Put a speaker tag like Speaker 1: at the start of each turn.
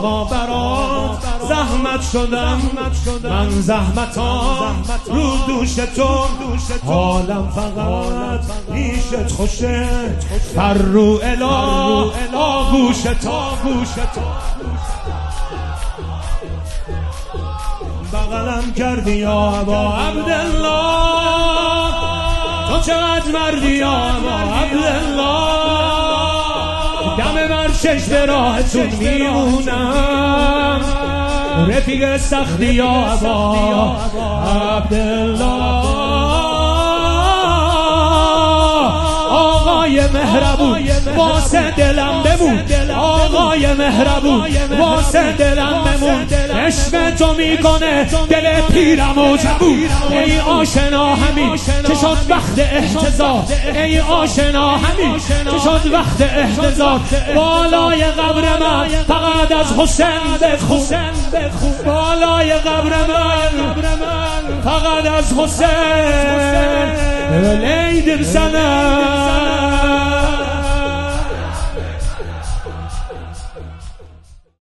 Speaker 1: آقا برات زحمت شدم من زحمتام رو دوش تو حالم فقط پیشت خوشه پر رو الا آغوش تا بغلم کردی یا ابا عبدالله تو چقدر مردی یا ابا عبدالله دم مرشش به راهتون میمونم رفیق سختی یا ابا عبدالله آقای مهربون واسه دلم بمون آقای مهربون واسه دلم بمون عشق تو میکنه دل پیرم و جوون ای آشنا همین که شد وقت احتضار ای آشنا همین که شد وقت احتضار بالای قبر من فقط از حسین بخون بالای قبر من فقط از حسین لیدم سنم